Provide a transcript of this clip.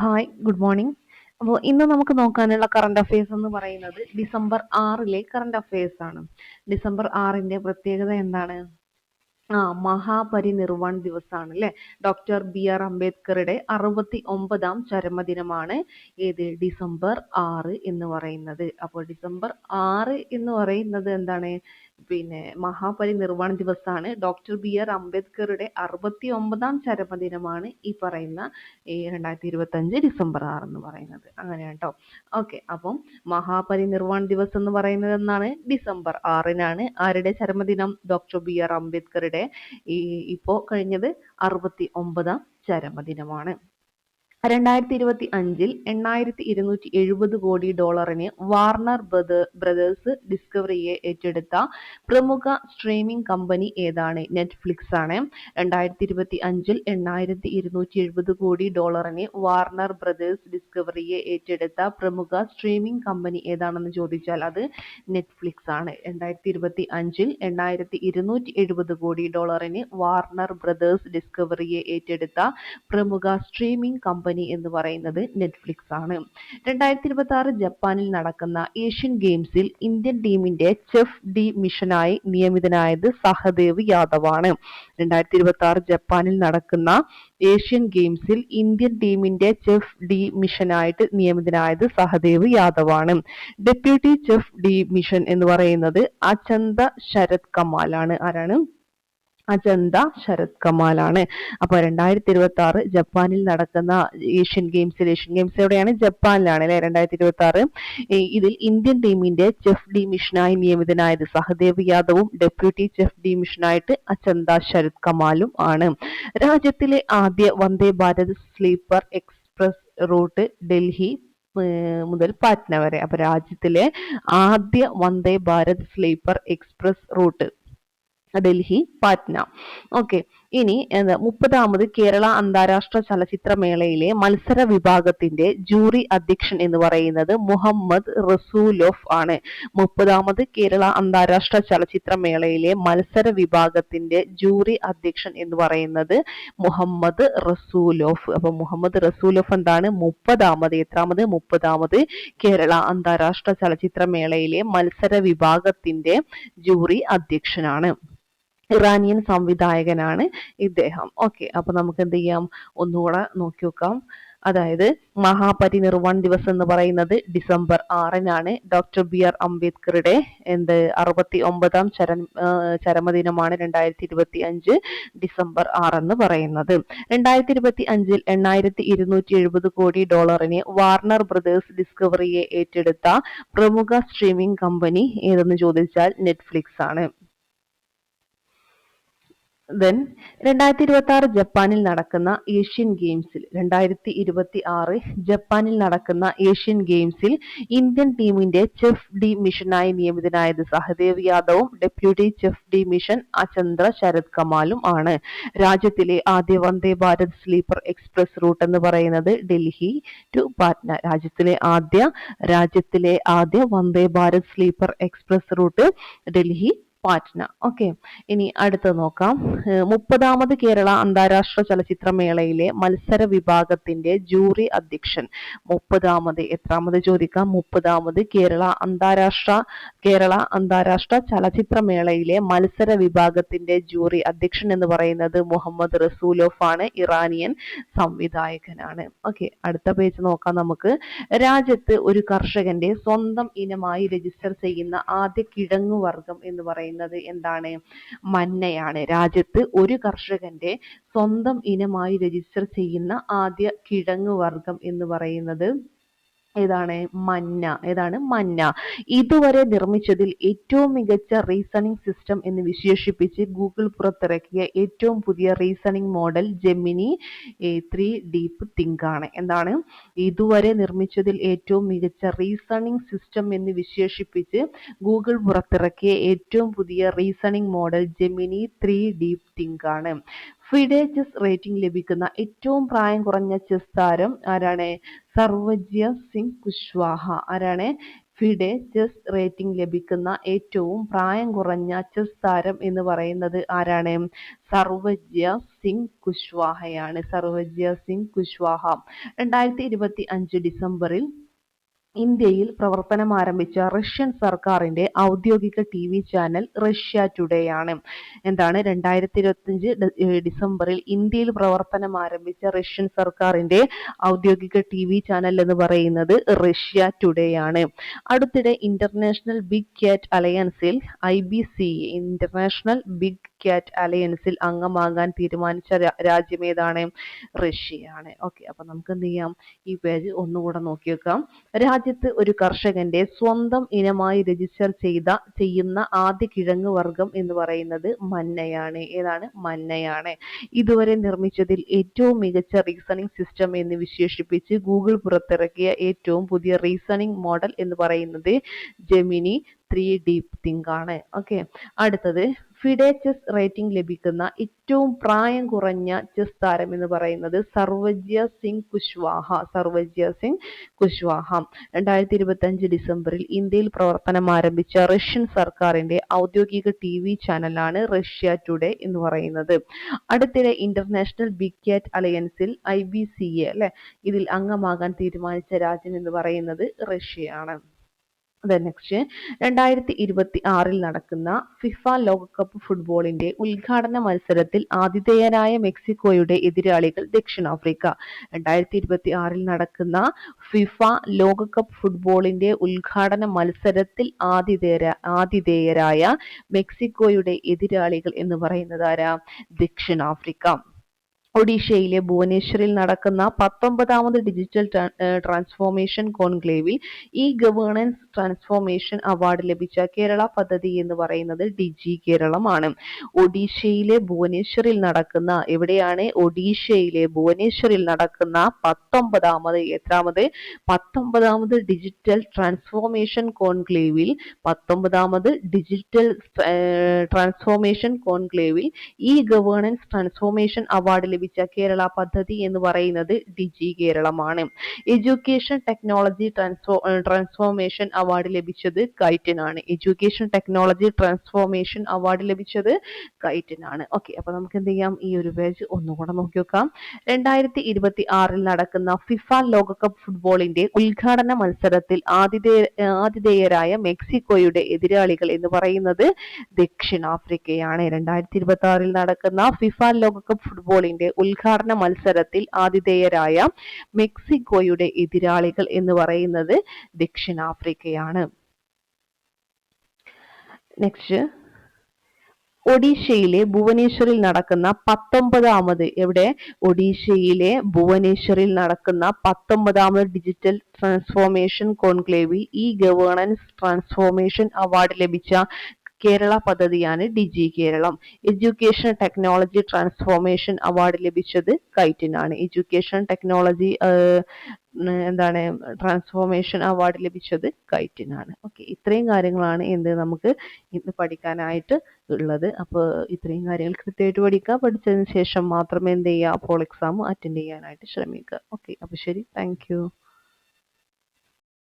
Hi, good morning. അപ്പോൾ ഇന്ന് നമുക്ക് നോക്കാനുള്ള കറണ്ട് അഫയേഴ്സ് എന്ന് പറയുന്നത് ഡിസംബർ 6 കറണ്ട് അഫയേഴ്സ് ആണ്. ഡിസംബർ 6 പ്രത്യേകത എന്താണ്? മഹാപരിനിർവാൺ ദിവസാണ് അല്ലേ? ഡോക്ടർ BR അംബേദ്കറുടെ 69ാം ചരമദിനമാണ് ഏത് ഡിസംബർ 6 എന്ന് പറയുന്നത്. അപ്പോൾ ഡിസംബർ 6 എന്ന് പറയുന്നത് എന്താണ്? മഹാപരിനിർവാൺ ദിവസാണ്. ഡോക്ടർ BR അംബേദ്കറുടെ 69ാം ചരമദിനമാണ് ഈ പറയുന്ന 2025 ഡിസംബർ 6 എന്ന് പറയുന്നത്. അങ്ങനെയാണ് കേട്ടോ. ഓക്കെ, അപ്പം മഹാപരിനിർവാൺ ദിവസം എന്ന് പറയുന്നത് എന്നാണ്? ഡിസംബർ 6-നാണ്. ആരുടെ ചരമദിനം? ഡോക്ടർ BR അംബേദ്കറുടെ ഇപ്പോ കഴിഞ്ഞത് 69ാം ചരമദിനമാണ്. 2025 $8,270 കോടി വാർണർ ബ്രദേഴ്സ് ഡിസ്കവറിയെ ഏറ്റെടുത്ത പ്രമുഖ സ്ട്രീമിംഗ് കമ്പനി ഏതാണ്? നെറ്റ്ഫ്ലിക്സ് ആണ്. 2025 $8,270 കോടി വാർണർ ബ്രദേഴ്സ് ഡിസ്കവറിയെ ഏറ്റെടുത്ത പ്രമുഖ സ്ട്രീമിംഗ് കമ്പനി ഏതാണെന്ന് ചോദിച്ചാൽ അത് നെറ്റ്ഫ്ലിക്സ് ആണ്. 2025 $8,270 കോടി വാർണർ ബ്രദേഴ്സ് ഡിസ്കവറിയെ ഏറ്റെടുത്ത പ്രമുഖ സ്ട്രീമിംഗ് കമ്പനി എന്ന് പറയുന്നത് നെറ്റ്ഫ്ലിക്സ് ആണ്. 2026 ജപ്പാനിൽ നടക്കുന്ന ഏഷ്യൻ ഗെയിംസിൽ ഇന്ത്യൻ ടീമിന്റെ ചെഫ് ഡി മിഷനായി നിയമിതനായത് സഹദേവ് യാദവ് ആണ്. 2026 ജപ്പാനിൽ നടക്കുന്ന ഏഷ്യൻ ഗെയിംസിൽ ഇന്ത്യൻ ടീമിന്റെ ചെഫ് ഡി മിഷനായിട്ട് നിയമിതനായത് സഹദേവ് യാദവ് ആണ്. ഡെപ്യൂട്ടി ചെഫ് ഡി മിഷൻ എന്ന് പറയുന്നത് അചന്ത ശരത് കമാൽ ആണ്. ആരാണ്? അജന്ത ശരത് കമാലാണ്. അപ്പോൾ 2026 ജപ്പാനിൽ നടക്കുന്ന ഏഷ്യൻ ഗെയിംസ് എവിടെയാണ്? ജപ്പാനിലാണ് അല്ലെ? 2026 ഇതിൽ ഇന്ത്യൻ ടീമിന്റെ ചെഫ് ഡി മിഷനായി നിയമിതനായത് സഹദേവ് യാദവും ഡെപ്യൂട്ടി ചെഫ് ഡി മിഷനായിട്ട് അജന്ത ശരത് കമാലും ആണ്. രാജ്യത്തിലെ ആദ്യ Vande Bharat sleeper express route Delhi മുതൽ പാറ്റ്ന വരെ. അപ്പൊ രാജ്യത്തിലെ ആദ്യ Vande Bharat sleeper express route Delhi Patna. Okay, ഇനി 30ാമത് കേരള അന്താരാഷ്ട്ര ചലച്ചിത്രമേളയിലെ മത്സര വിഭാഗത്തിന്റെ ജൂറി അധ്യക്ഷൻ എന്ന് പറയുന്നത് മുഹമ്മദ് റസൂലോഫ് ആണ്. 30ാമത് കേരള അന്താരാഷ്ട്ര ചലച്ചിത്രമേളയിലെ മത്സര വിഭാഗത്തിന്റെ ജൂറി അധ്യക്ഷൻ എന്ന് പറയുന്നത് മുഹമ്മദ് റസൂലോഫ്. അപ്പൊ മുഹമ്മദ് റസൂലോഫ് എന്താണ്? 30ാമത് കേരള അന്താരാഷ്ട്ര ചലച്ചിത്രമേളയിലെ മത്സര വിഭാഗത്തിന്റെ ജൂറി അധ്യക്ഷനാണ്. ഇറാനിയൻ സംവിധായകനാണ് ഇദ്ദേഹം. ഓക്കെ, അപ്പൊ നമുക്ക് എന്ത് ചെയ്യാം? ഒന്നുകൂടെ നോക്കി നോക്കാം. അതായത് മഹാപരിനിർവാൺ ദിവസം എന്ന് പറയുന്നത് ഡിസംബർ 6-നാണ്. ഡോക്ടർ BR അംബേദ്കറുടെ 69ാം ചരമദിനമാണ് 2025 ഡിസംബർ 6 എന്ന് പറയുന്നത്. 2025 $8,270 കോടി വാർണർ ബ്രദേഴ്സ് ഡിസ്കവറിയെ ഏറ്റെടുത്ത പ്രമുഖ സ്ട്രീമിംഗ് കമ്പനി ഏതെന്ന് ചോദിച്ചാൽ നെറ്റ്ഫ്ലിക്സ് ആണ്. ദെൻ 2026 ജപ്പാനിൽ നടക്കുന്ന ഏഷ്യൻ ഗെയിംസിൽ ഇന്ത്യൻ ടീമിന്റെ ചെഫ് ഡി മിഷനായി നിയമിതനായത് സഹദേവ് യാദവും deputy chef de mission Achanta Sharath കമാലും ആണ്. രാജ്യത്തിലെ ആദ്യ Vande Bharat sleeper express route എന്ന് പറയുന്നത് ഡൽഹി ടു പാറ്റ്ന. രാജ്യത്തിലെ ആദ്യ Vande Bharat sleeper express route Delhi Patna. Okay, ഇനി അടുത്ത് നോക്കാം. 30ാമത് കേരള അന്താരാഷ്ട്ര ചലച്ചിത്രമേളയിലെ മത്സര വിഭാഗത്തിന്റെ ജൂറി അധ്യക്ഷൻ. 30ാമത് ചോദിക്കാം. 30ാമത് കേരള അന്താരാഷ്ട്ര ചലച്ചിത്രമേളയിലെ മത്സര വിഭാഗത്തിന്റെ ജൂറി അധ്യക്ഷൻ എന്ന് പറയുന്നത് മുഹമ്മദ് റസൂലോഫ് ആണ്. ഇറാനിയൻ സംവിധായകനാണ്. ഓക്കെ, അടുത്ത പേജ് നോക്കാം നമുക്ക്. രാജ്യത്ത് ഒരു കർഷകന്റെ സ്വന്തം ഇനമായി രജിസ്റ്റർ ചെയ്യുന്ന ആദ്യ കിഴങ്ങു വർഗം എന്ന് പറയുന്നത് എന്താണ്? മന്നയാണ്. രാജ്യത്ത് ഒരു കർഷകന്റെ സ്വന്തം ഇനമായി രജിസ്റ്റർ ചെയ്യുന്ന ആദ്യ കിഴങ്ങു വർഗം എന്ന് പറയുന്നത് ഏതാണ്? മന്ന. ഇതുവരെ നിർമ്മിച്ചതിൽ ഏറ്റവും മികച്ച റീസണിംഗ് സിസ്റ്റം എന്ന് വിശേഷിപ്പിച്ച് ഗൂഗിൾ പുറത്തിറക്കിയ ഏറ്റവും പുതിയ reasoning model Gemini 3 deep think ആണ്. എന്താണ്? ഇതുവരെ നിർമ്മിച്ചതിൽ ഏറ്റവും മികച്ച റീസണിംഗ് സിസ്റ്റം എന്ന് വിശേഷിപ്പിച്ച് ഗൂഗിൾ പുറത്തിറക്കിയ ഏറ്റവും പുതിയ reasoning model Gemini 3 deep think ആണ്. ഫിഡെ ചെസ് റേറ്റിംഗ് ലഭിക്കുന്ന ഏറ്റവും പ്രായം കുറഞ്ഞ ചെസ് താരം ആരാണ്? സർവജ്യ സിംഗ് കുശ്വാഹ. ആരാണ്? ഫിഡെ ചെസ് റേറ്റിംഗ് ലഭിക്കുന്ന ഏറ്റവും പ്രായം കുറഞ്ഞ ചെസ് താരം എന്ന് പറയുന്നത് ആരാണ്? സർവജ്യ സിംഗ് കുശ്വാഹയാണ്. സർവജ്യ സിംഗ് കുശ്വാഹ 2025 ഡിസംബറിൽ ഇന്ത്യയിൽ പ്രവർത്തനം ആരംഭിച്ച റഷ്യൻ സർക്കാരിന്റെ ഔദ്യോഗിക ടി.വി. ചാനൽ റഷ്യ ടുഡേ ആണ്. എന്താണ് 2025 ഡിസംബറിൽ ഇന്ത്യയിൽ പ്രവർത്തനം ആരംഭിച്ച റഷ്യൻ സർക്കാരിന്റെ ഔദ്യോഗിക ടി.വി. ചാനൽ എന്ന് പറയുന്നത് റഷ്യ ടുഡേ ആണ്. അടുത്തിടെ ഇന്റർനാഷണൽ ബിഗ് കാറ്റ് അലയൻസിൽ IBCA ഇന്റർനാഷണൽ ബിഗ് കാറ്റ് അലയൻസിൽ അംഗമാകാൻ തീരുമാനിച്ച രാജ്യം ഏതാണ്? റഷ്യയാണ്. ഓക്കെ, അപ്പൊ നമുക്ക് എന്ത് ചെയ്യാം, ഈ പേജ് ഒന്നുകൂടെ നോക്കി വെക്കാം. രാജ്യത്ത് ഒരു കർഷകന്റെ സ്വന്തം ഇനമായി രജിസ്റ്റർ ചെയ്യുന്ന ആദ്യ കിഴങ്ങ് വർഗം എന്ന് പറയുന്നത് മന്നയാണ്. ഏതാണ്? മന്നയാണ്. ഇതുവരെ നിർമ്മിച്ചതിൽ ഏറ്റവും മികച്ച റീസണിംഗ് സിസ്റ്റം എന്ന് വിശേഷിപ്പിച്ച് ഗൂഗിൾ പുറത്തിറക്കിയ ഏറ്റവും പുതിയ റീസണിംഗ് മോഡൽ എന്ന് പറയുന്നത് ജെമിനി 3 ഡീപ് തിങ്ക് ആണ്. ഓക്കെ, അടുത്തത് ഫിഡെ ചെസ് റേറ്റിംഗ് ലഭിക്കുന്ന ഏറ്റവും പ്രായം കുറഞ്ഞ ചെസ് താരം എന്ന് പറയുന്നത് സർവജ്യ സിംഗ് കുശ്വാഹ. സർവജ്യ സിംഗ് കുശ്വാഹ 2025 ഡിസംബറിൽ ഇന്ത്യയിൽ പ്രവർത്തനം ആരംഭിച്ച റഷ്യൻ സർക്കാരിന്റെ ഔദ്യോഗിക ടി.വി. ചാനലാണ് റഷ്യ ടുഡേ എന്ന് പറയുന്നത്. അടുത്തിടെ ഇന്റർനാഷണൽ ബിഗ് കാറ്റ് അലയൻസിൽ IBCA ഇതിൽ അംഗമാകാൻ തീരുമാനിച്ച രാജ്യം എന്ന് പറയുന്നത് റഷ്യയാണ്. നെക്സ്റ്റ് 2026 നടക്കുന്ന ഫിഫ ലോകകപ്പ് ഫുട്ബോളിന്റെ ഉദ്ഘാടന മത്സരത്തിൽ ആതിഥേയരായ മെക്സിക്കോയുടെ എതിരാളികൾ ദക്ഷിണാഫ്രിക്ക. 2026 നടക്കുന്ന ഫിഫ ലോകകപ്പ് ഫുട്ബോളിന്റെ ഉദ്ഘാടന മത്സരത്തിൽ ആതിഥേയരായ മെക്സിക്കോയുടെ എതിരാളികൾ എന്ന് പറയുന്നത് ആരാ? ദക്ഷിണാഫ്രിക്ക. ഒഡീഷയിലെ ഭുവനേശ്വറിൽ നടക്കുന്ന 19ാമത് ഡിജിറ്റൽ ട്രാൻസ്ഫോർമേഷൻ കോൺക്ലേവിൽ ഗവേണൻസ് ട്രാൻസ്ഫോർമേഷൻ അവാർഡ് ലഭിച്ച കേരള പദ്ധതി എന്ന് പറയുന്നത് ഡിജി കേരളമാണ്. ഒഡീഷയിലെ ഭുവനേശ്വറിൽ നടക്കുന്ന ഒഡീഷയിലെ ഭുവനേശ്വറിൽ നടക്കുന്ന 19ാമത് ഡിജിറ്റൽ ട്രാൻസ്ഫോർമേഷൻ കോൺക്ലേവിൽ 19ാമത് ഡിജിറ്റൽ ട്രാൻസ്ഫോർമേഷൻ കോൺക്ലേവിൽ ഗവേണൻസ് ട്രാൻസ്ഫോർമേഷൻ അവാർഡ് ലഭിച്ച കേരള പദ്ധതി എന്ന് പറയുന്നത് ഡിജി കേരളമാണ്. എഡ്യൂക്കേഷൻ ടെക്നോളജി ട്രാൻസ്ഫോർമേഷൻ അവാർഡ് ലഭിച്ചത് കൈറ്റിനാണ്. എഡ്യൂക്കേഷൻ ടെക്നോളജി ട്രാൻസ്ഫോർമേഷൻ അവാർഡ് ലഭിച്ചത് കൈറ്റിനാണ്. ഓക്കെ, അപ്പൊ നമുക്ക് എന്ത് ചെയ്യാം, ഈ ഒരു പേജ് ഒന്നുകൂടെ നോക്കി വെക്കാം. 2026 നടക്കുന്ന ഫിഫ ലോകകപ്പ് ഫുട്ബോളിന്റെ ഉദ്ഘാടന മത്സരത്തിൽ ആതിഥേയരായ മെക്സിക്കോയുടെ എതിരാളികൾ എന്ന് പറയുന്നത് ദക്ഷിണാഫ്രിക്കയാണ്. 2026 നടക്കുന്ന ഫിഫ ലോകകപ്പ് ഫുട്ബോളിന്റെ ഉദ്ഘാടന മത്സരത്തിൽ ആതിഥേയരായ മെക്സിക്കോയുടെ എതിരാളികൾ എന്ന് പറയുന്നത് ദക്ഷിണാഫ്രിക്കയാണ്. നെക്സ്റ്റ് ഒഡീഷയിലെ ഭുവനേശ്വറിൽ നടക്കുന്ന 19ാമത് ഡിജിറ്റൽ ട്രാൻസ്ഫോർമേഷൻ കോൺക്ലേവിൽ ഗവേണൻസ് ട്രാൻസ്ഫോർമേഷൻ അവാർഡ് ലഭിച്ച കേരള പദ്ധതിയാണ് Digi Keralam. Education technology transformation award ലഭിച്ചത് കൈറ്റിനാണ്. എഡ്യൂക്കേഷൻ ടെക്നോളജി ട്രാൻസ്ഫോർമേഷൻ അവാർഡ് ലഭിച്ചത് കൈറ്റിനാണ്. ഓക്കെ, ഇത്രയും കാര്യങ്ങളാണ് നമുക്ക് ഇന്ന് പഠിക്കാനായിട്ട് ഉള്ളത്. അപ്പോൾ ഇത്രയും കാര്യങ്ങൾ കൃത്യമായിട്ട് പഠിക്കുക. പഠിച്ചതിന് ശേഷം മാത്രമേ എന്ത് ചെയ്യുക, അപ്പോൾ എക്സാം അറ്റൻഡ് ചെയ്യാനായിട്ട് ശ്രമിക്കുക. ഓക്കെ, അപ്പോൾ ശരി, താങ്ക് യു.